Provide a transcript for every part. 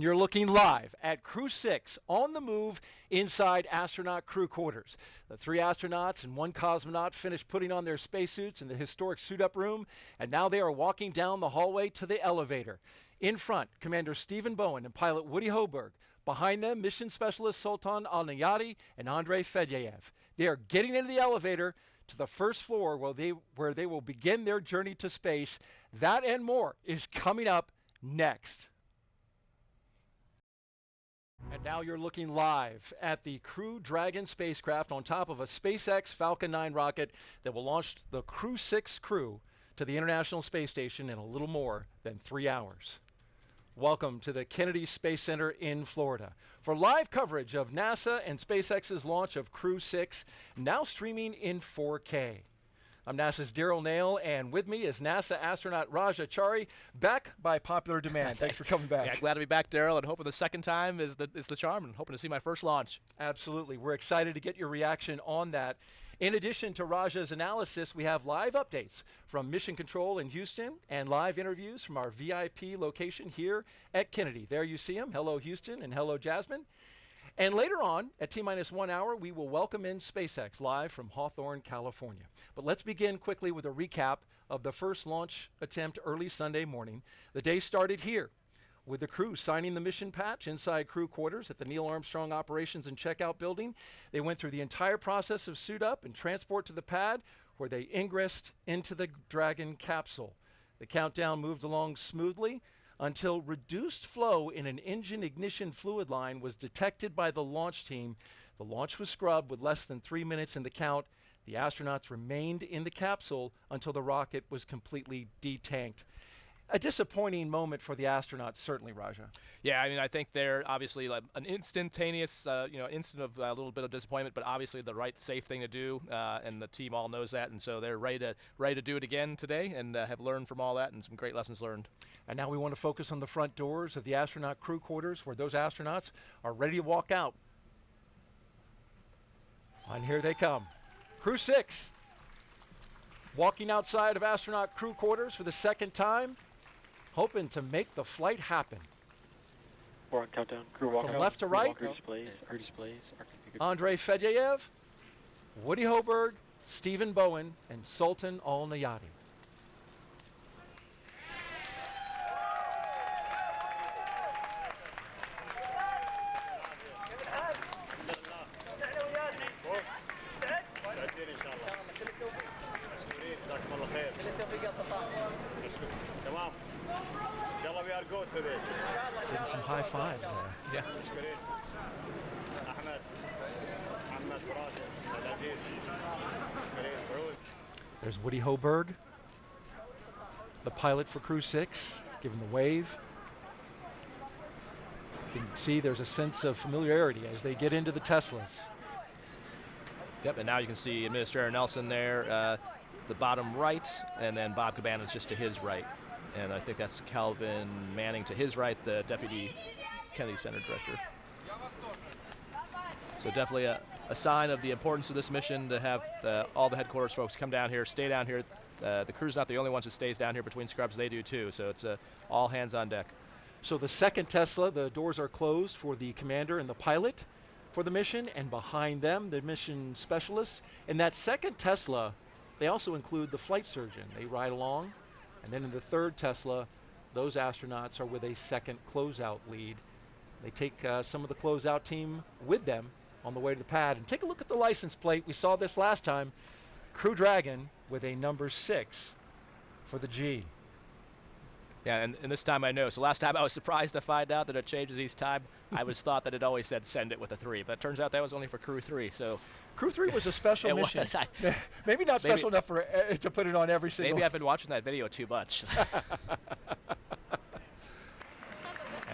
And you're looking live at Crew 6 on the move inside astronaut crew quarters. The 3 astronauts and 1 cosmonaut finished putting on their spacesuits in the historic suit-up room, and now they are walking down the hallway to the elevator. In front, Commander Stephen Bowen and pilot Woody Hoberg. Behind them, mission specialist Sultan Al-Nayati and Andrei Fedyaev. They are getting into the elevator to the first floor where they will begin their journey to space. That and more is coming up next. And now you're looking live at the Crew Dragon spacecraft on top of a SpaceX Falcon 9 rocket that will launch the Crew 6 crew to the International Space Station in a little more than 3 hours. Welcome to the Kennedy Space Center in Florida for live coverage of NASA and SpaceX's launch of Crew 6, now streaming in 4K. I'm NASA's Daryl Nail, and with me is NASA astronaut Raja Chari, back by popular demand. Thanks for coming back. Yeah, glad to be back, Daryl, and hoping the second time is the charm, and hoping to see my first launch. Absolutely. We're excited to get your reaction on that. In addition to Raja's analysis, we have live updates from Mission Control in Houston and live interviews from our VIP location here at Kennedy. There you see them. Hello, Houston, and hello, Jasmine. And later on, at T-1 hour, we will welcome in SpaceX live from Hawthorne, California. But let's begin quickly with a recap of the first launch attempt early Sunday morning. The day started here with the crew signing the mission patch inside crew quarters at the Neil Armstrong Operations and Checkout Building. They went through the entire process of suit up and transport to the pad, where they ingressed into the Dragon capsule. The countdown moved along smoothly until reduced flow in an engine ignition fluid line was detected by the launch team. The launch was scrubbed with less than 3 minutes in the count. The astronauts remained in the capsule until the rocket was completely detanked. A disappointing moment for the astronauts, certainly, Raja. Yeah, I mean, I think they're obviously like an instantaneous, instant of a little bit of disappointment, but obviously the right, safe thing to do, and the team all knows that, and so they're ready to do it again today, and have learned from all that, and some great lessons learned. And now we want to focus on the front doors of the astronaut crew quarters, where those astronauts are ready to walk out. And here they come. Crew 6, walking outside of astronaut crew quarters for the second time, hoping to make the flight happen. 4 on countdown. Crew walk From out. left to right, Crew displays are configured. Andrei Fedyaev, Woody Hoberg, Stephen Bowen, and Sultan Al-Nayati. Getting some high fives there. Yeah. There's Woody Hoberg, the pilot for Crew 6, giving the wave. You can see there's a sense of familiarity as they get into the Teslas. Yep, and now you can see Administrator Nelson there, the bottom right, and then Bob Cabanas just to his right. And I think that's Calvin Manning to his right, the Deputy Kennedy Center Director. So definitely a sign of the importance of this mission to have all the headquarters folks come down here, stay down here. The crew's not the only ones that stays down here between scrubs, they do too. So it's all hands on deck. So the second Tesla, the doors are closed for the commander and the pilot for the mission, and behind them, the mission specialists. In that second Tesla, they also include the flight surgeon. They ride along. And then in the third Tesla, those astronauts are with a second closeout lead. They take some of the closeout team with them on the way to the pad. And take a look at the license plate. We saw this last time. Crew Dragon with a number 6 for the G. Yeah, and this time I know. So last time I was surprised to find out that it changes each time. I was thought that it always said send it with a 3, but it turns out that was only for Crew 3. So Crew 3 was a special mission. Maybe not special enough for to put it on every single. Maybe I've been watching that video too much.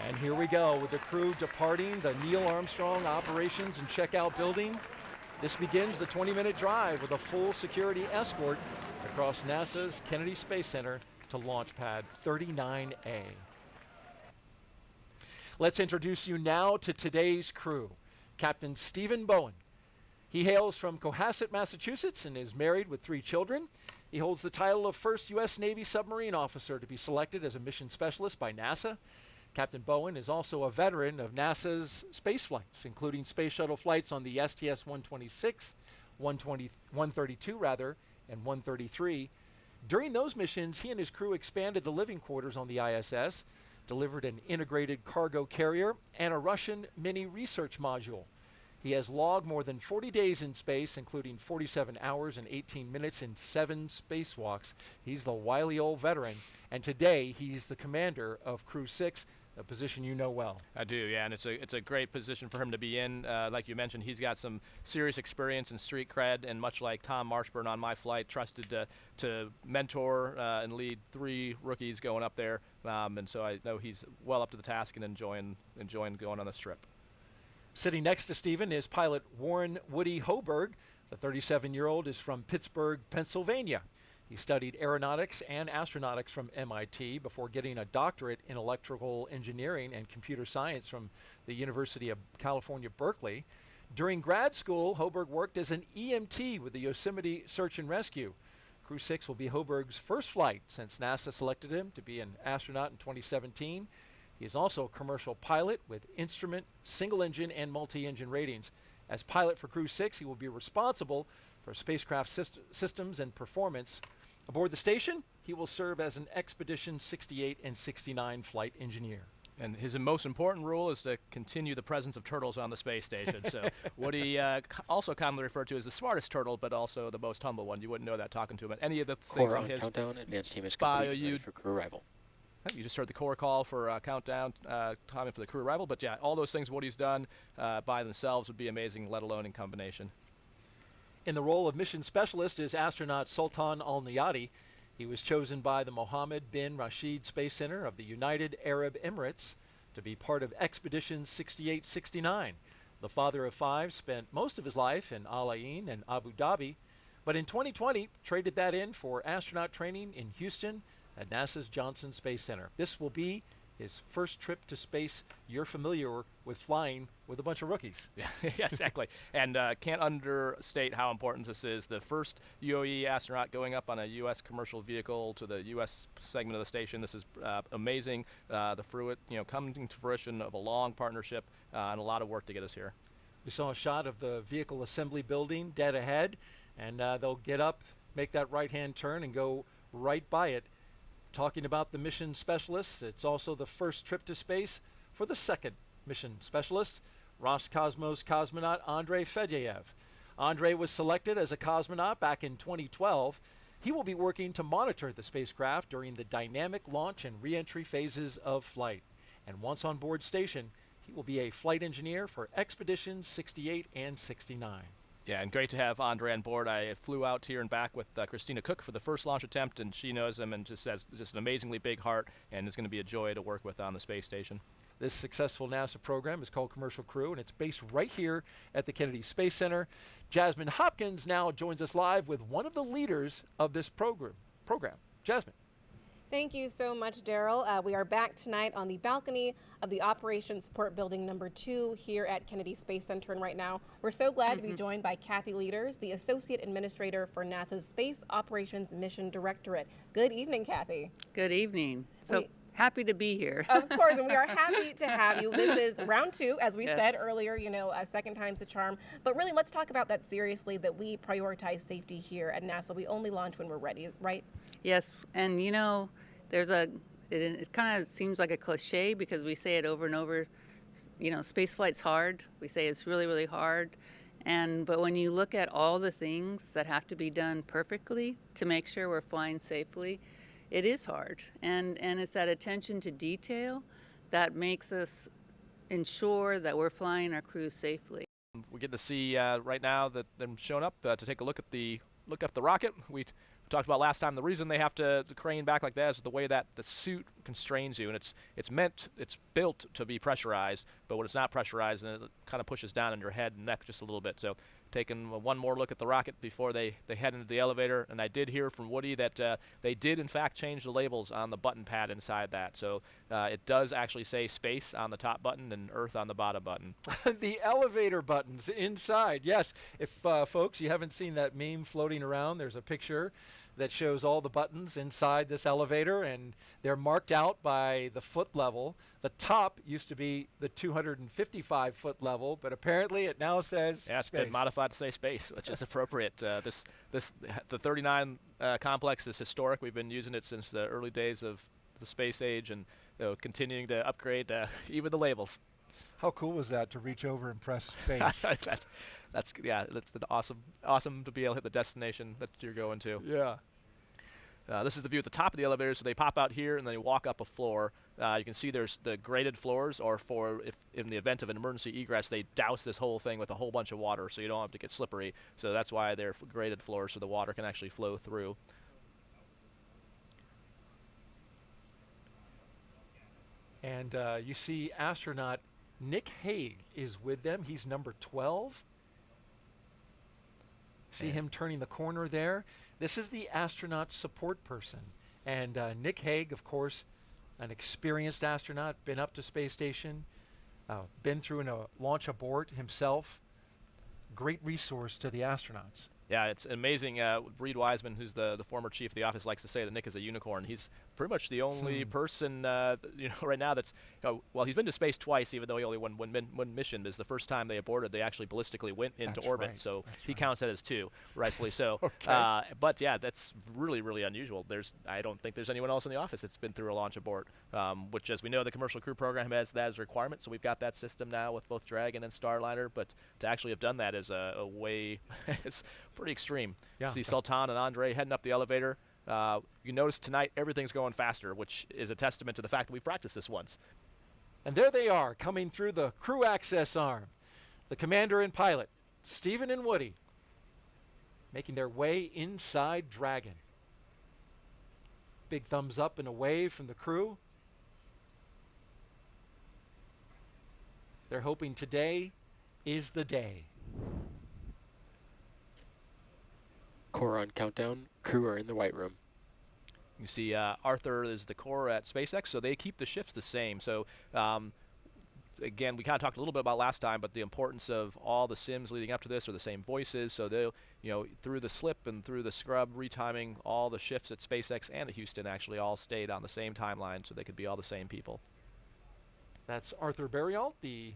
And here we go with the crew departing the Neil Armstrong Operations and Checkout Building. This begins the 20-minute drive with a full security escort across NASA's Kennedy Space Center to Launch Pad 39A. Let's introduce you now to today's crew. Captain Stephen Bowen. He hails from Cohasset, Massachusetts, and is married with 3 children. He holds the title of first U.S. Navy submarine officer to be selected as a mission specialist by NASA. Captain Bowen is also a veteran of NASA's space flights, including space shuttle flights on the STS-126, 132 rather, and 133. During those missions, he and his crew expanded the living quarters on the ISS, delivered an integrated cargo carrier, and a Russian mini research module. He has logged more than 40 days in space, including 47 hours and 18 minutes in 7 spacewalks. He's the wily old veteran, and today he's the commander of Crew 6, a position you know well. I do, yeah, and it's a great position for him to be in. Like you mentioned, he's got some serious experience and street cred, and much like Tom Marshburn on my flight, trusted to mentor and lead 3 rookies going up there, and so I know he's well up to the task and enjoying going on this trip. Sitting next to Stephen is pilot Warren Woody Hoberg. The 37-year-old is from Pittsburgh, Pennsylvania. He studied aeronautics and astronautics from MIT before getting a doctorate in electrical engineering and computer science from the University of California, Berkeley. During grad school, Hoberg worked as an EMT with the Yosemite Search and Rescue. Crew 6 will be Hoberg's first flight since NASA selected him to be an astronaut in 2017. He is also a commercial pilot with instrument, single-engine, and multi-engine ratings. As pilot for Crew 6, he will be responsible for spacecraft systems and performance. Aboard the station, he will serve as an Expedition 68 and 69 flight engineer. And his most important role is to continue the presence of turtles on the space station. So what he also commonly referred to as the smartest turtle, but also the most humble one. You wouldn't know that talking to him. But any of the things Core on on his countdown. Advanced team is complete. Ready for crew arrival. You just heard the core call for countdown timing for the crew arrival. But yeah, all those things what he's done by themselves would be amazing, let alone in combination. In the role of mission specialist is astronaut Sultan Al-Niyati. He was chosen by the Mohammed bin Rashid Space Center of the United Arab Emirates to be part of Expedition 68-69. The father of 5 spent most of his life in Al Ain and Abu Dhabi, but in 2020 traded that in for astronaut training in Houston at NASA's Johnson Space Center. This will be his first trip to space. You're familiar with flying with a bunch of rookies. Yeah, exactly. And can't understate how important this is. The first UAE astronaut going up on a U.S. commercial vehicle to the U.S. segment of the station. This is amazing. The fruit, coming to fruition of a long partnership and a lot of work to get us here. We saw a shot of the vehicle assembly building dead ahead, and they'll get up, make that right-hand turn, and go right by it. Talking about the mission specialists, it's also the first trip to space for the second mission specialist, Roscosmos cosmonaut Andrei Fedyaev. Andrei was selected as a cosmonaut back in 2012. He will be working to monitor the spacecraft during the dynamic launch and re-entry phases of flight. And once on board station, he will be a flight engineer for Expeditions 68 and 69. Yeah, and great to have Andre on board. I flew out here and back with Christina Cook for the first launch attempt, and she knows him and just has just an amazingly big heart, and is going to be a joy to work with on the space station. This successful NASA program is called Commercial Crew, and it's based right here at the Kennedy Space Center. Jasmine Hopkins now joins us live with one of the leaders of this program. Jasmine. Thank you so much, Daryl. We are back tonight on the balcony of the Operations Support Building number 2 here at Kennedy Space Center. And right now, we're so glad to be joined by Kathy Leaders, the Associate Administrator for NASA's Space Operations Mission Directorate. Good evening, Kathy. Good evening. So happy to be here. Of course, and we are happy to have you. This is round 2, as we said earlier, a second time's a charm. But really, let's talk about that seriously, that we prioritize safety here at NASA. We only launch when we're ready, right? Yes, and there's it kind of seems like a cliche because we say it over and over. Space flight's hard. We say it's really, really hard. But when you look at all the things that have to be done perfectly to make sure we're flying safely, it is hard. And it's that attention to detail that makes us ensure that we're flying our crews safely. We get to see right now that them showing up to take a look at the rocket. We talked about last time, the reason they have to crane back like that is the way that the suit constrains you, and it's built to be pressurized, but when it's not pressurized, then it kind of pushes down on your head and neck just a little bit. So taking one more look at the rocket before they head into the elevator, and I did hear from Woody that they did in fact change the labels on the button pad inside that, so it does actually say space on the top button and Earth on the bottom button. The elevator buttons inside, yes. If folks, you haven't seen that meme floating around, there's a picture that shows all the buttons inside this elevator, and they're marked out by the foot level The top used to be the 255-foot level, but apparently it now says yeah, it's space. been modified to say space, which is appropriate. The 39 complex is historic. We've been using it since the early days of the space age, and continuing to upgrade even the labels. How cool was that to reach over and press space? that's awesome to be able to hit the destination that you're going to. Yeah. This is the view at the top of the elevator, so they pop out here and then you walk up a floor. You can see there's the graded floors, or if in the event of an emergency egress, they douse this whole thing with a whole bunch of water so you don't have to get slippery. So that's why they're graded floors, so the water can actually flow through. And you see astronaut Nick Hague is with them. He's number 12. See him turning the corner there? This is the astronaut support person. And Nick Hague, of course, an experienced astronaut, been up to space station, been through a launch abort himself. Great resource to the astronauts. Yeah, it's amazing. Reed Wiseman, who's the former chief of the office, likes to say that Nick is a unicorn. He's pretty much the only person, right now that's, well, he's been to space twice, even though he only won one mission. This is the first time they aborted. They actually ballistically went into orbit, so he counts that as 2, rightfully so. Okay. But yeah, that's really, really unusual. I don't think there's anyone else in the office that's been through a launch abort, which, as we know, the commercial crew program has that as a requirement. So we've got that system now with both Dragon and Starliner. But to actually have done that is a way, it's pretty extreme. Yeah. See Sultan and Andre heading up the elevator. You notice tonight everything's going faster, which is a testament to the fact that we practiced this once. And there they are, coming through the crew access arm. The commander and pilot, Stephen and Woody, making their way inside Dragon. Big thumbs up and a wave from the crew. They're hoping today is the day. Core on countdown. Crew are in the white room. You see Arthur is the core at SpaceX, so they keep the shifts the same. So again, we kind of talked a little bit about last time, but the importance of all the sims leading up to this are the same voices. So they'll, through the slip and through the scrub, retiming all the shifts at SpaceX and at Houston actually all stayed on the same timeline, so they could be all the same people. That's Arthur Berrialt, the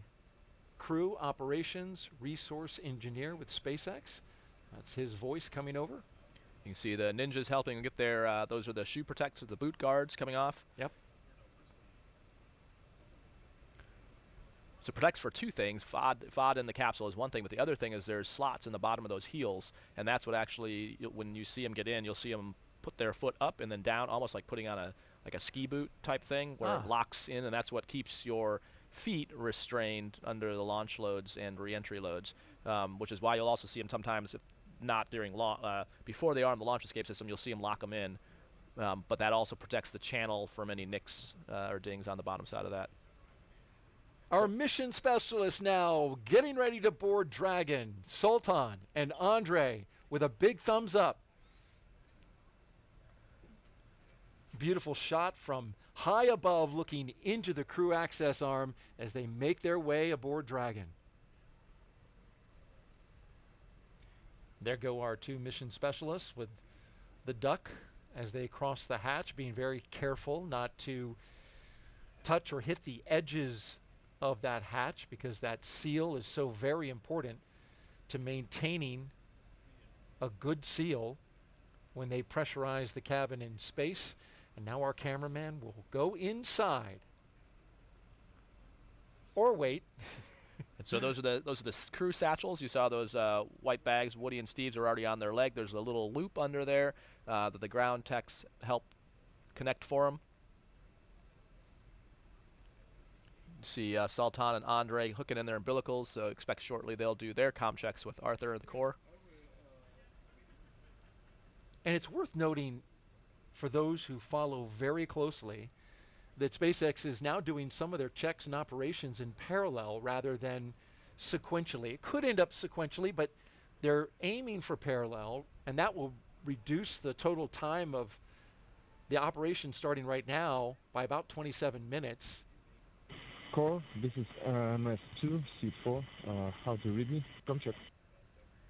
crew operations resource engineer with SpaceX. That's his voice coming over. You can see the ninjas helping get their, those are the shoe protectors, the boot guards coming off. Yep. So it protects for 2 things. FOD in the capsule is one thing, but the other thing is there's slots in the bottom of those heels, and that's what actually, when you see them get in, you'll see them put their foot up and then down, almost like putting on a ski boot type thing, where it locks in, and that's what keeps your feet restrained under the launch loads and re-entry loads, which is why you'll also see them sometimes, if not during before they are in the launch escape system, you'll see them lock them in, but that also protects the channel from any nicks or dings on the bottom side of that. Our mission specialists now getting ready to board Dragon, Sultan and Andre with a big thumbs up. Beautiful shot from high above looking into the crew access arm as they make their way aboard Dragon. There go our 2 mission specialists with the duck as they cross the hatch, being very careful not to touch or hit the edges of that hatch, because that seal is so very important to maintaining a good seal when they pressurize the cabin in space. And now our cameraman will go inside. Or wait. And so those are the crew satchels. You saw those white bags. Woody and Steve's are already on their leg. There's a little loop under there that the ground techs help connect for them. See Sultan and Andre hooking in their umbilicals, so expect shortly they'll do their comm checks with Arthur at the core. And it's worth noting, for those who follow very closely, that SpaceX is now doing some of their checks and operations in parallel rather than sequentially. It could end up sequentially, but they're aiming for parallel, and that will reduce the total time of the operation starting right now by about 27 minutes. Core, this is MS2, C4. How to read me? Comm check.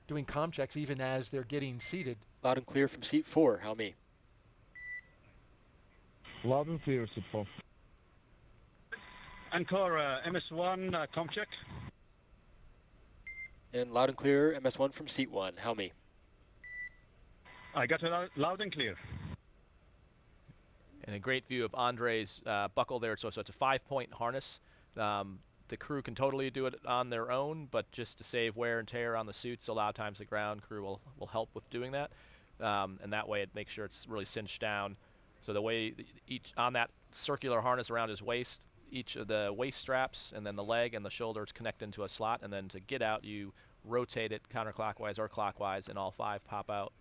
Doing comm checks even as they're getting seated. Loud and clear from seat 4. How me? Loud and clear, C4. Encore, MS1, com check. And loud and clear, MS1 from seat 1. Helmy. I got it loud and clear. And a great view of Andre's buckle there. So it's a 5-point harness. The crew can totally do it on their own, but just to save wear and tear on the suits, a lot of times the ground crew will help with doing that. And that way it makes sure it's really cinched down. So the way each on that circular harness around his waist, each of the waist straps and then the leg and the shoulders connect into a slot, and then to get out you rotate it counterclockwise or clockwise and all 5 pop out.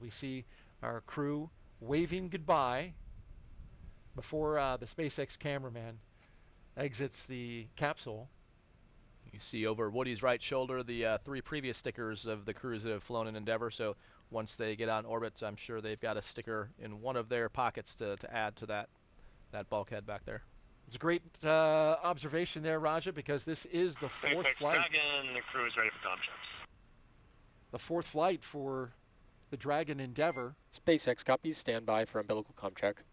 We see our crew waving goodbye before the SpaceX cameraman exits the capsule. You see over Woody's right shoulder the 3 previous stickers of the crews that have flown in Endeavour. So once they get on orbit, I'm sure they've got a sticker in one of their pockets to add to that bulkhead back there. It's a great observation there, Raja, because this is the 4th flight. Dragon, the crew is ready for com checks. The 4th flight for the Dragon Endeavour. SpaceX copies, stand by for umbilical com check.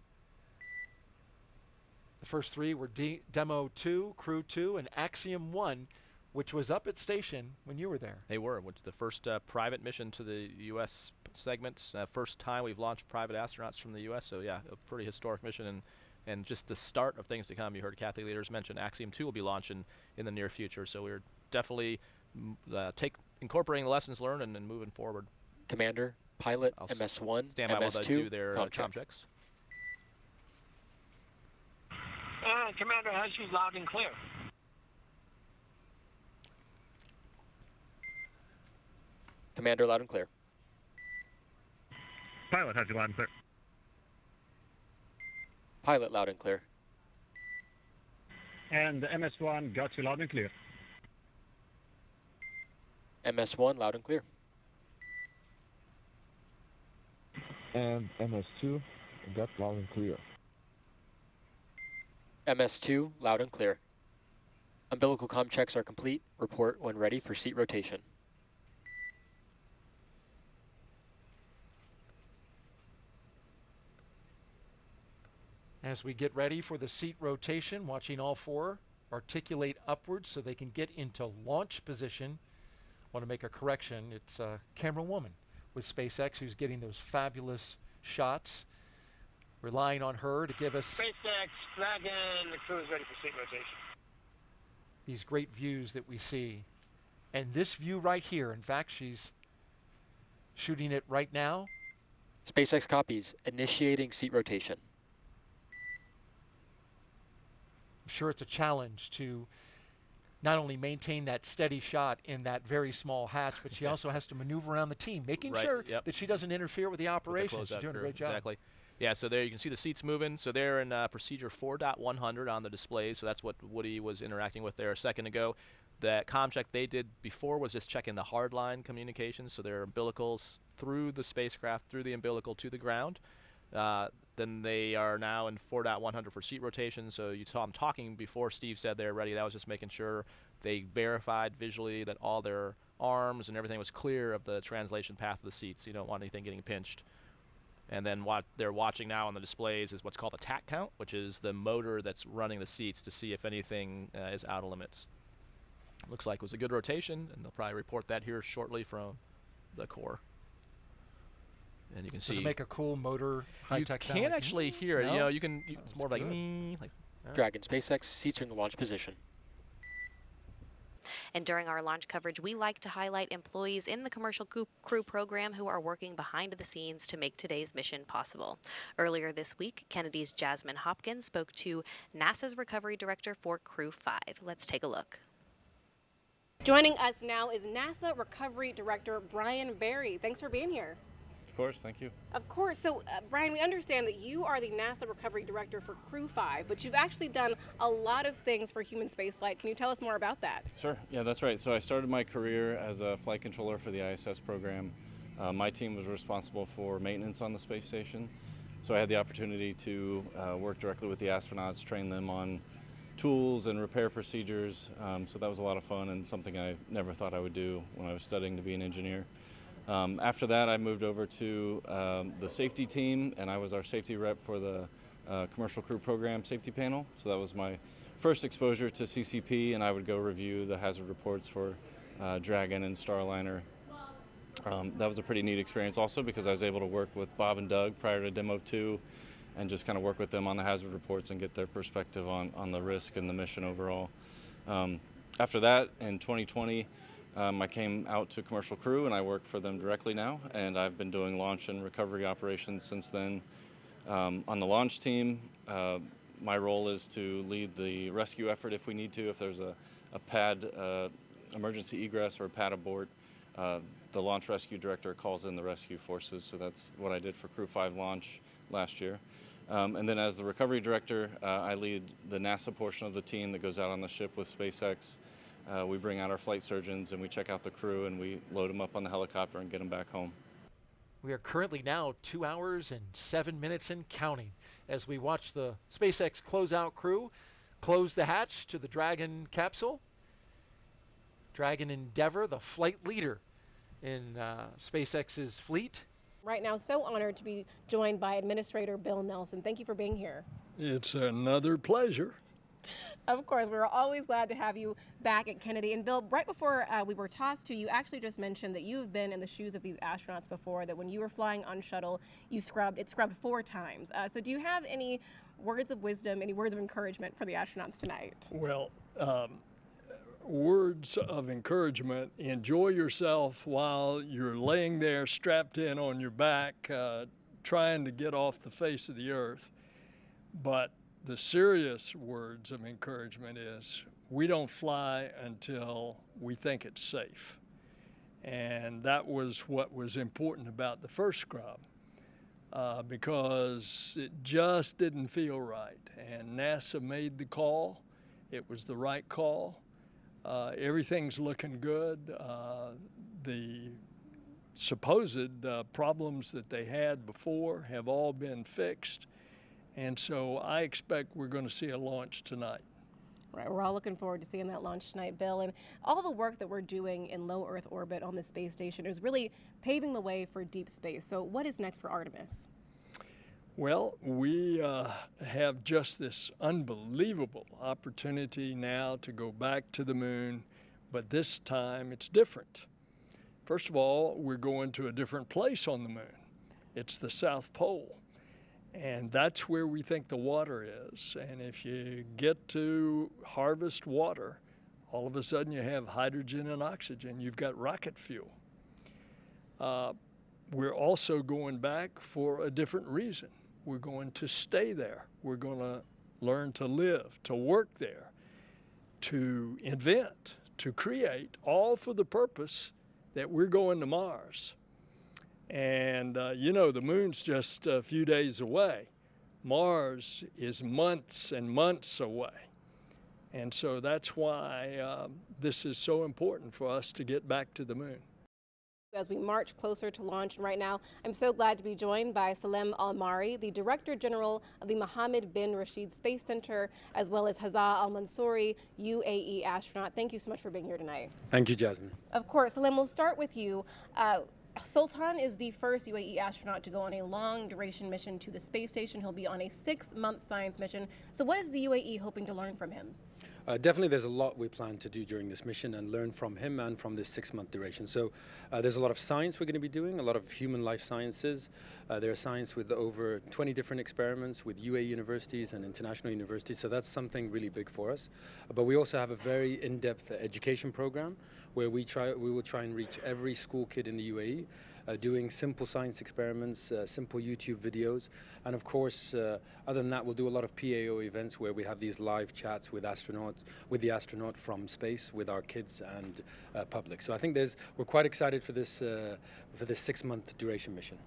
The first 3 were Demo 2, Crew 2, and Axiom 1, which was up at station when you were there. They were, which is the first private mission to the U.S. segment. First time we've launched private astronauts from the U.S., so yeah, a pretty historic mission and just the start of things to come. You heard Kathy Leaders mention Axiom 2 will be launching in the near future, so we're definitely incorporating the lessons learned and moving forward. Commander, pilot, I'll MS1, stand by while they do MS2, their com com check. checks. Commander has you loud and clear. Commander, loud and clear. Pilot has you loud and clear. Pilot, loud and clear. And the MS1 got you loud and clear. MS1, loud and clear. And MS2 got loud and clear. MS2, loud and clear. Umbilical comm checks are complete. Report when ready for seat rotation. As we get ready for the seat rotation, watching all 4 articulate upwards so they can get into launch position. Want to make a correction. It's a camera woman with SpaceX who's getting those fabulous shots. Relying on her to give us SpaceX, Dragon, the crew is ready for seat rotation. these great views that we see. And this view right here, in fact, she's shooting it right now. SpaceX copies, initiating seat rotation. I'm sure it's a challenge to not only maintain that steady shot in that very small hatch, but she also has to maneuver around the team, making sure that she doesn't interfere with the operation. She's doing a great job. Exactly. Yeah, so there you can see the seats moving. So they're in procedure 4.100 on the display. So that's what Woody was interacting with there a second ago. The comm check they did before was just checking the hardline communications. So their umbilicals through the spacecraft, through the umbilical to the ground. Then they are now in 4.100 for seat rotation. So you saw them talking before Steve said they're ready. That was just making sure they verified visually that all their arms and everything was clear of the translation path of the seats. You don't want anything getting pinched. And then what they're watching now on the displays is what's called a TAC count, which is the motor that's running the seats to see if anything is out of limits. Looks like it was a good rotation, and they'll probably report that here shortly from the core. And you can see. Does it make a cool motor high-tech sound? You can't actually hear it. No? You know, you can. It's more like. Dragon, SpaceX, seats are in the launch position. And during our launch coverage, we like to highlight employees in the commercial crew program who are working behind the scenes to make today's mission possible. Earlier this week, Kennedy's Jasmine Hopkins spoke to NASA's recovery director for Crew 5. Let's take a look. Joining us now is NASA Recovery Director Brian Barry. Thanks for being here. Of course, thank you. Of course. So, Brian, we understand that you are the NASA Recovery Director for Crew 5, but you've actually done a lot of things for human spaceflight. Can you tell us more about that? Sure. Yeah, that's right. So I started my career as a flight controller for the ISS program. My team was responsible for maintenance on the space station. So I had the opportunity to work directly with the astronauts, train them on tools and repair procedures. So that was a lot of fun and something I never thought I would do when I was studying to be an engineer. After that, I moved over to the safety team, and I was our safety rep for the Commercial Crew Program Safety Panel. So that was my first exposure to CCP, and I would go review the hazard reports for Dragon and Starliner. That was a pretty neat experience also because I was able to work with Bob and Doug prior to Demo 2 and just kind of work with them on the hazard reports and get their perspective on the risk and the mission overall. After that, in 2020, I came out to Commercial Crew and I work for them directly now, and I've been doing launch and recovery operations since then. On the launch team, my role is to lead the rescue effort if we need to. If there's a pad emergency egress or a pad abort, the launch rescue director calls in the rescue forces. So that's what I did for Crew 5 launch last year. And then as the recovery director, I lead the NASA portion of the team that goes out on the ship with SpaceX. We bring out our flight surgeons and we check out the crew and we load them up on the helicopter and get them back home. We are currently now 2 hours and 7 minutes and counting as we watch the SpaceX closeout crew close the hatch to the Dragon capsule. Dragon Endeavour, the flight leader in SpaceX's fleet. Right now, so honored to be joined by Administrator Bill Nelson. Thank you for being here. It's another pleasure. Of course, we're always glad to have you back at Kennedy. And Bill, right before we were tossed to you, actually just mentioned that you've been in the shoes of these astronauts before, that when you were flying on shuttle, it scrubbed 4 times. So do you have any words of wisdom, any words of encouragement for the astronauts tonight? Well, words of encouragement. Enjoy yourself while you're laying there strapped in on your back, trying to get off the face of the earth. But the serious words of encouragement is we don't fly until we think it's safe. And that was what was important about the first scrub, because it just didn't feel right. And NASA made the call. It was the right call. Everything's looking good. The supposed problems that they had before have all been fixed. And so I expect we're going to see a launch tonight. Right, we're all looking forward to seeing that launch tonight, Bill. And all the work that we're doing in low Earth orbit on the space station is really paving the way for deep space. So what is next for Artemis? Well, we have just this unbelievable opportunity now to go back to the moon, but this time it's different. First of all, we're going to a different place on the moon. It's the South Pole. And that's where we think the water is. And if you get to harvest water, all of a sudden you have hydrogen and oxygen. You've got rocket fuel. We're also going back for a different reason. We're going to stay there. We're going to learn to live, to work there, to invent, to create, all for the purpose that we're going to Mars. And you know, the moon's just a few days away. Mars is months and months away. And so that's why this is so important for us to get back to the moon. As we march closer to launch, and right now, I'm so glad to be joined by Salem Al-Mari, the Director General of the Mohammed bin Rashid Space Center, as well as Hazza Al-Mansouri, UAE astronaut. Thank you so much for being here tonight. Thank you, Jasmine. Of course, Salem, we'll start with you. Sultan is the first UAE astronaut to go on a long-duration mission to the space station. He'll be on a 6-month science mission. So what is the UAE hoping to learn from him? Definitely there's a lot we plan to do during this mission and learn from him and from this 6-month duration. So there's a lot of science we're going to be doing, a lot of human life sciences. There's science with over 20 different experiments with UAE universities and international universities. So that's something really big for us. But we also have a very in-depth education program where we will try and reach every school kid in the UAE. Doing simple science experiments, simple YouTube videos. And of course, other than that, we'll do a lot of PAO events where we have these live chats with the astronaut from space, with our kids and public. So I think we're quite excited for this 6-month duration mission.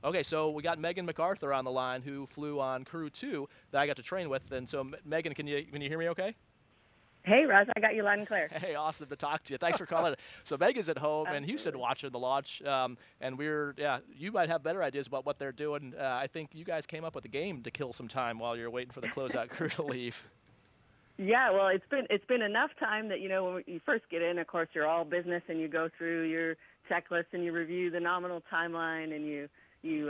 Okay, so we got Megan MacArthur on the line, who flew on Crew 2 that I got to train with. And so Megan, can you hear me okay? Hey, Russ, I got you loud and clear. Hey, awesome to talk to you. Thanks for calling. So Megan's at home in Houston watching the launch, and you might have better ideas about what they're doing. I think you guys came up with a game to kill some time while you're waiting for the closeout crew to leave. Yeah, well, it's been enough time that, you know, when you first get in, of course, you're all business and you go through your checklist and you review the nominal timeline and you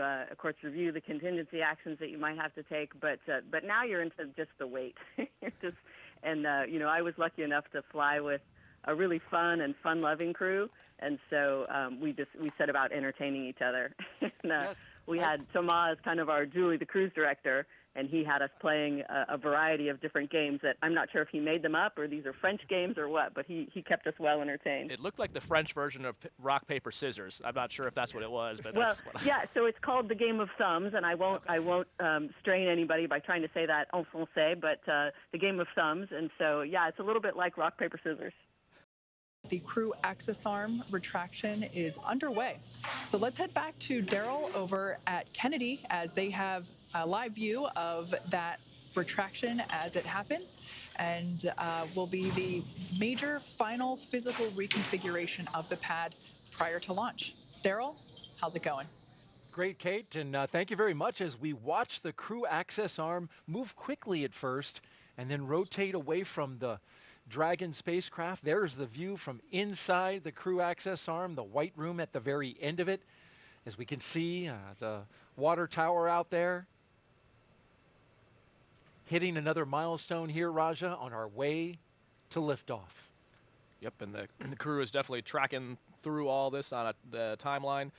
of course review the contingency actions that you might have to take. But now you're into just the wait. I was lucky enough to fly with a really fun and fun-loving crew, and so we set about entertaining each other. And, we had Thomas as kind of our Julie, the cruise director, and he had us playing a variety of different games that I'm not sure if he made them up or these are French games or what, but he kept us well entertained. It looked like the French version of rock, paper, scissors. I'm not sure if that's what it was, but well, that's what yeah. So it's called the Game of Thumbs, and I won't strain anybody by trying to say that en français, but the Game of Thumbs, and so yeah, it's a little bit like rock, paper, scissors. The crew access arm retraction is underway. So let's head back to Daryl over at Kennedy as they have a live view of that retraction as it happens, and will be the major final physical reconfiguration of the pad prior to launch. Daryl, how's it going? Great, Kate, and thank you very much as we watch the crew access arm move quickly at first and then rotate away from the Dragon spacecraft. There's the view from inside the crew access arm, the white room at the very end of it. As we can see, the water tower out there. Hitting another milestone here, Raja, on our way to liftoff. Yep, and the crew is definitely tracking through all this on the timeline.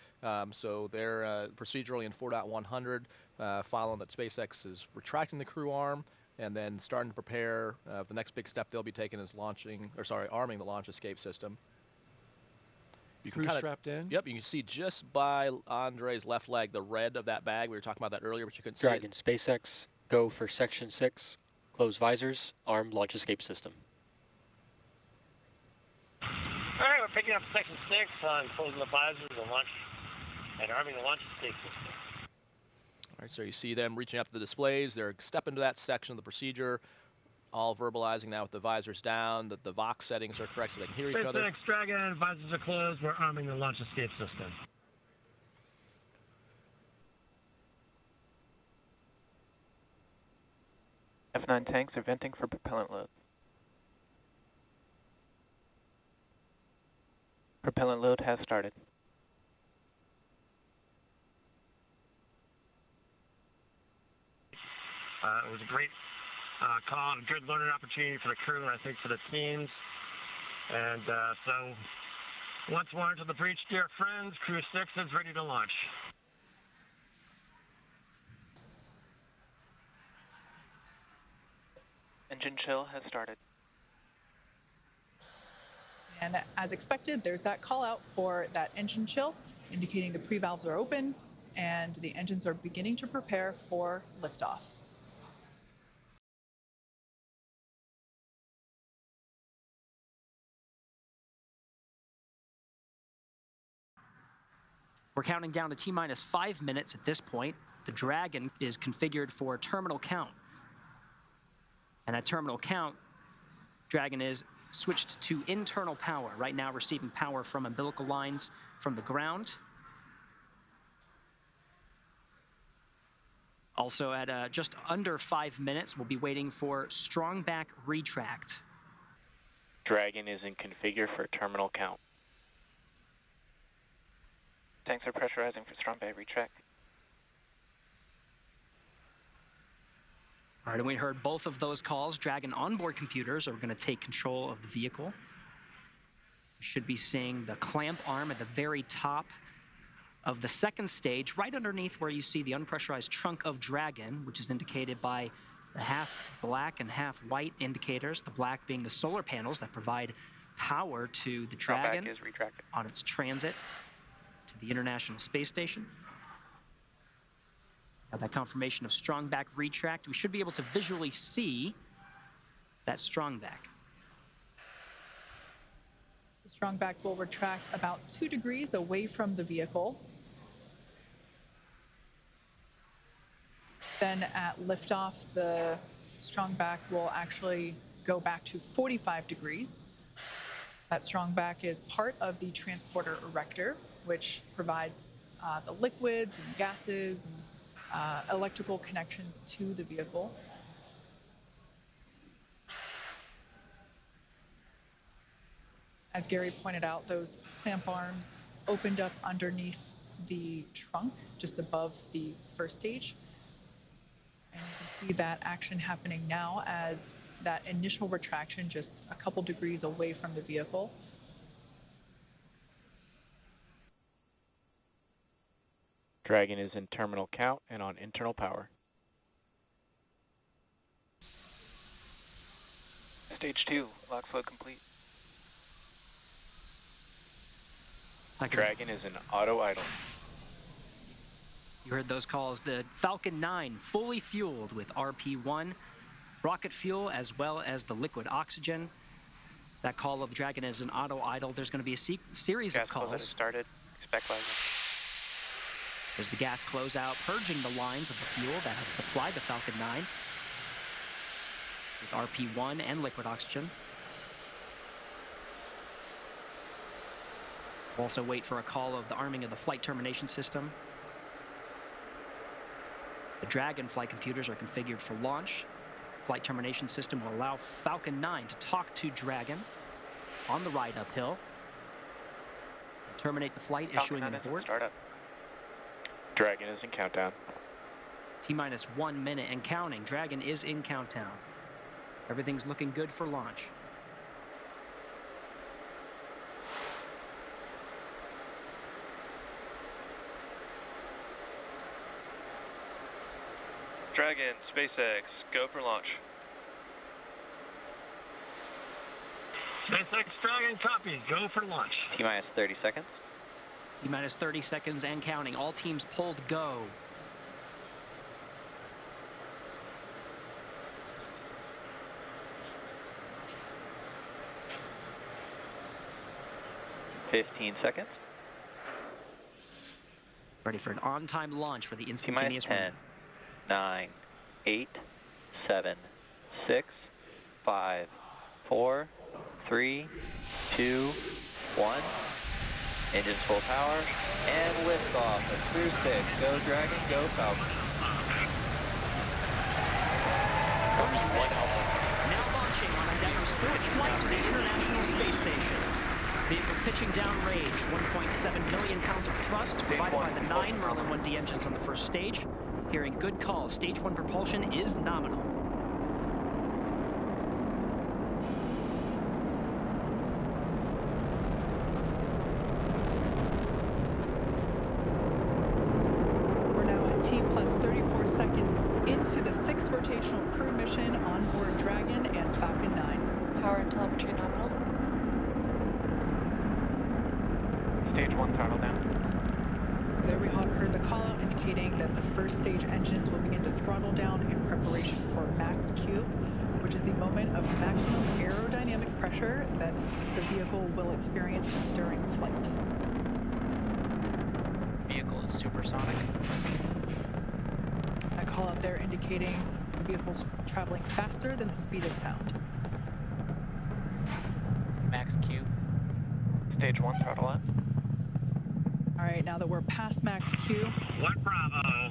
So they're procedurally in 4.100, following that SpaceX is retracting the crew arm and then starting to prepare. The next big step they'll be taking is arming the launch escape system. You Crew strapped in? Yep, you can see just by Andre's left leg the red of that bag. We were talking about that earlier, but you couldn't Dragon see it. SpaceX, go for Section 6, close visors, arm launch escape system. All right, we're picking up Section 6 on closing the visors and arming the launch escape system. All right, so you see them reaching up to the displays. They're stepping to that section of the procedure, all verbalizing now with the visors down, that the Vox settings are correct so they can hear each other. SpaceX, Dragon, visors are closed. We're arming the launch escape system. F9 tanks are venting for propellant load. Propellant load has started. It was a great call and a good learning opportunity for the crew and I think for the teams. And so once more into the breach, dear friends, Crew 6 is ready to launch. Engine chill has started. And as expected, there's that call out for that engine chill, indicating the pre-valves are open and the engines are beginning to prepare for liftoff. We're counting down to T-minus 5 minutes at this point. The Dragon is configured for terminal count. And at terminal count, Dragon is switched to internal power, right now receiving power from umbilical lines from the ground. Also at just under 5 minutes, we'll be waiting for strong back retract. Dragon is in configure for terminal count. Tanks are pressurizing for strong back retract. All right, and we heard both of those calls. Dragon onboard computers are going to take control of the vehicle. We should be seeing the clamp arm at the very top of the second stage, right underneath where you see the unpressurized trunk of Dragon, which is indicated by the half black and half white indicators, the black being the solar panels that provide power to the Dragon is retracted on its transit to the International Space Station. Got that confirmation of strong back retract. We should be able to visually see that strong back. The strong back will retract about 2 degrees away from the vehicle. Then at liftoff, the strong back will actually go back to 45 degrees. That strong back is part of the transporter erector, which provides the liquids and gases and electrical connections to the vehicle. As Gary pointed out, those clamp arms opened up underneath the trunk, just above the first stage. And you can see that action happening now as that initial retraction just a couple degrees away from the vehicle. Dragon is in terminal count and on internal power. Stage 2, lock flow complete. Dragon is in auto idle. You heard those calls. The Falcon 9 fully fueled with RP-1, rocket fuel, as well as the liquid oxygen. That call of Dragon is an auto idle. There's going to be a series of calls. Gas close started. Expect rising. There's the gas closeout, purging the lines of the fuel that have supplied the Falcon 9 with RP-1 and liquid oxygen. Also wait for a call of the arming of the flight termination system. The Dragon flight computers are configured for launch. Flight termination system will allow Falcon 9 to talk to Dragon on the ride uphill. Terminate the flight, issuing an abort. Startup. Dragon is in countdown. T-minus 1 minute and counting. Dragon is in countdown. Everything's looking good for launch. Dragon, SpaceX, go for launch. SpaceX Dragon, copy. Go for launch. T-minus 30 seconds. T-minus 30 seconds and counting. All teams pulled go. $15 seconds. Ready for an on-time launch for the instantaneous T-minus 10, run. 9, 8, 7, 6, 5, 4, 3, 2, 1. Engines full power, and liftoff at Crew 6. Go Dragon, go Falcon. Now launching on Endeavour's fourth flight to the International Space Station. Vehicles pitching downrange, 1.7 million pounds of thrust provided by the 9 Merlin 1D engines on the first stage. Hearing good calls, stage 1 propulsion is nominal. We're now at T plus 34 seconds into the 6th rotational crew mission on board Dragon and Falcon 9. Power and telemetry nominal. Stage 1 throttle down. So there we heard the call out indicating that the first stage engines will begin to throttle down in preparation for max Q, which is the moment of maximum aerodynamic pressure that the vehicle will experience during flight. Vehicle is supersonic. That call out there indicating the vehicle's traveling faster than the speed of sound. Max Q. Stage 1 throttle up. All right, now that we're past max Q. 1 Bravo.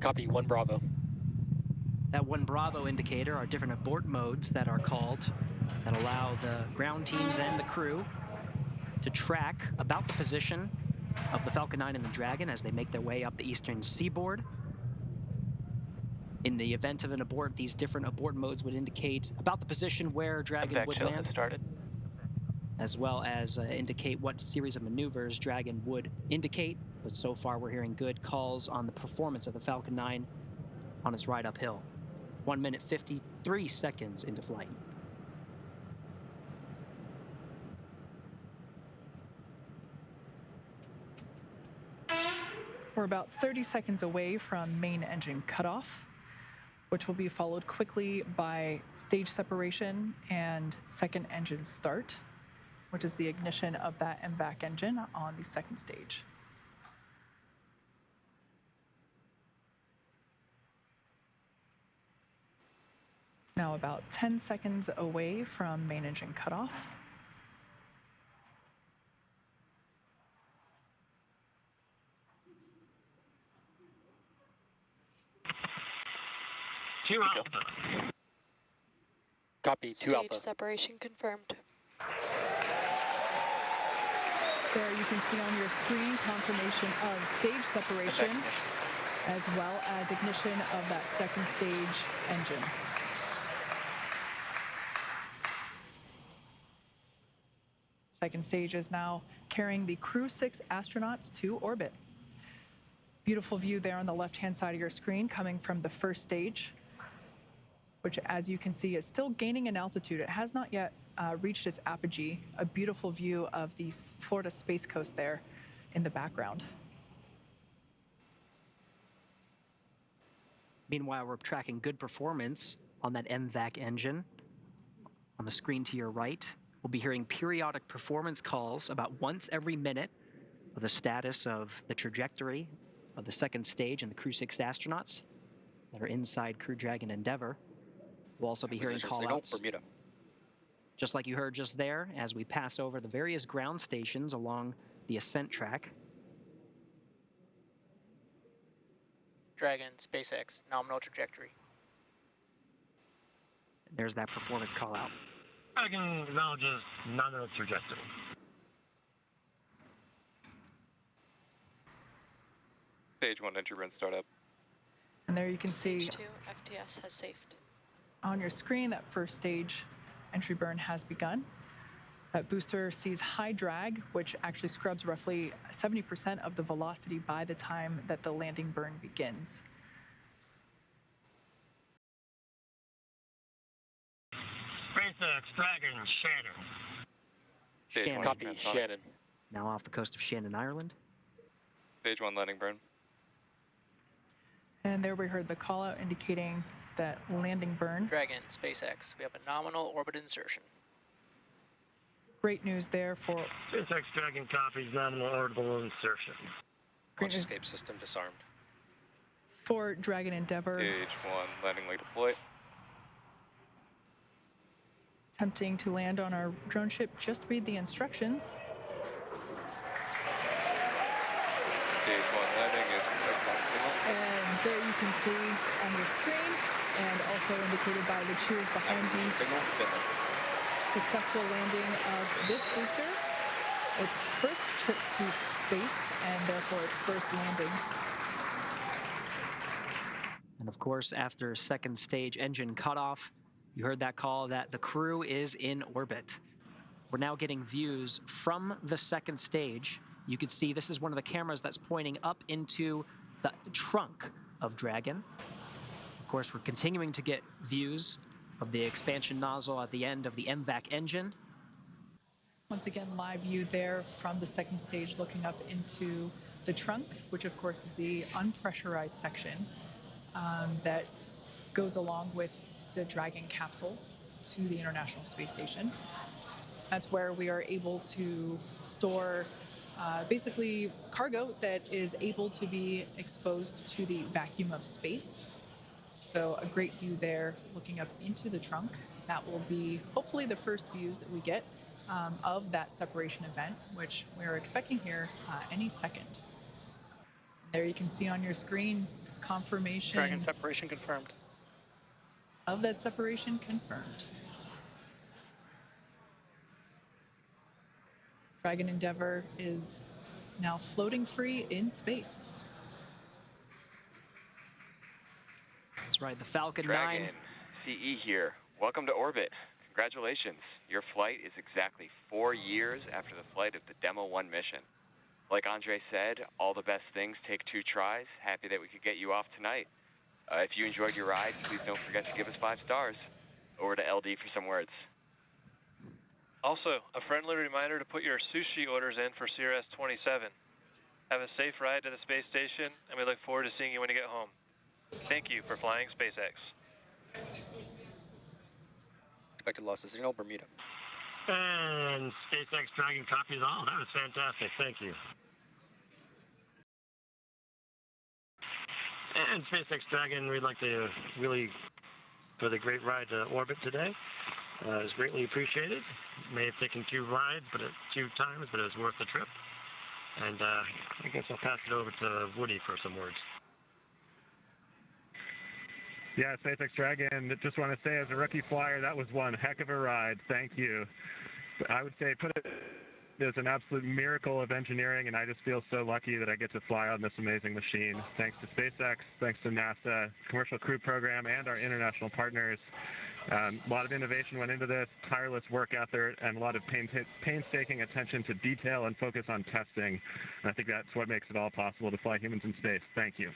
Copy, 1 Bravo. That 1 Bravo indicator are different abort modes that are called that allow the ground teams and the crew to track about the position of the Falcon 9 and the Dragon as they make their way up the eastern seaboard. In the event of an abort, these different abort modes would indicate about the position where Dragon would land, as well as indicate what series of maneuvers Dragon would indicate. But so far, we're hearing good calls on the performance of the Falcon 9 on its ride uphill. 1 minute 53 seconds into flight. We're about 30 seconds away from main engine cutoff, which will be followed quickly by stage separation and second engine start, which is the ignition of that MVAC engine on the second stage. Now about 10 seconds away from main engine cutoff. Two Alpha. Copy, 2 Stage Alpha. separation confirmed. There you can see on your screen confirmation of stage separation as well as ignition of that second stage engine. Second stage is now carrying the Crew 6 astronauts to orbit. Beautiful view there on the left-hand side of your screen coming from the first stage, which, as you can see, is still gaining in altitude. It has not yet reached its apogee. A beautiful view of the Florida Space Coast there in the background. Meanwhile, we're tracking good performance on that MVAC engine. On the screen to your right, we'll be hearing periodic performance calls about once every minute of the status of the trajectory of the second stage and the Crew 6 astronauts that are inside Crew Dragon Endeavour. We'll also be hearing call-outs, Bermuda. just like you heard just there, as we pass over the various ground stations along the ascent track. Dragon, SpaceX, nominal trajectory. There's that performance call-out. Dragon acknowledges nominal trajectory. Stage 1 entry burn startup. And there you can see Stage 2, FTS has safed. on your screen that first stage entry burn has begun. That booster sees high drag, which actually scrubs roughly 70% of the velocity by the time that the landing burn begins. SpaceX, Dragon, Shannon. Shannon. Copy, Shannon. Now off the coast of Shannon, Ireland. Stage 1 landing burn. And there we heard the call out indicating that landing burn. Dragon, SpaceX, we have a nominal orbit insertion. Great news there for SpaceX Dragon copies nominal orbital insertion. Great Launch news escape system disarmed. for Dragon Endeavour. Stage 1 landing leg deploy. Attempting to land on our drone ship. Just read the instructions. Stage 1 landing is And there you can see on your screen, and also indicated by the cheers behind me, successful landing of this booster. Its first trip to space, and therefore its first landing. And of course, after second stage engine cutoff, you heard that call that the crew is in orbit. We're now getting views from the second stage. You can see this is one of the cameras that's pointing up into the trunk of Dragon. Of course, we're continuing to get views of the expansion nozzle at the end of the MVAC engine. Once again, live view there from the second stage looking up into the trunk, which of course is the unpressurized section that goes along with the Dragon capsule to the International Space Station. That's where we are able to store basically cargo that is able to be exposed to the vacuum of space. So a great view there looking up into the trunk. That will be hopefully the first views that we get of that separation event, which we're expecting here any second. There you can see on your screen confirmation Dragon separation confirmed. of that separation confirmed. Dragon Endeavour is now floating free in space. That's right, the Falcon Dragon, 9. CE here. Welcome to orbit. Congratulations. Your flight is exactly 4 years after the flight of the Demo 1 mission. Like Andre said, all the best things take 2 tries. Happy that we could get you off tonight. If you enjoyed your ride, please don't forget to give us 5 stars. Over to LD for some words. Also, a friendly reminder to put your sushi orders in for CRS-27. Have a safe ride to the space station, and we look forward to seeing you when you get home. Thank you for flying SpaceX. Expected loss of signal, Bermuda. And SpaceX Dragon copies all. That was fantastic. Thank you. And SpaceX Dragon, we'd like to really, for the great ride to orbit today. It was greatly appreciated. May have taken 2 rides, but 2 times, but it was worth the trip. And I guess I'll pass it over to Woody for some words. Yeah, SpaceX Dragon, just want to say as a rookie flyer, that was one heck of a ride. Thank you. I would say put it is an absolute miracle of engineering, and I just feel so lucky that I get to fly on this amazing machine. Thanks to SpaceX, thanks to NASA, Commercial Crew Program, and our international partners. A lot of innovation went into this, tireless work effort, and a lot of painstaking attention to detail and focus on testing. And I think that's what makes it all possible to fly humans in space. Thank you.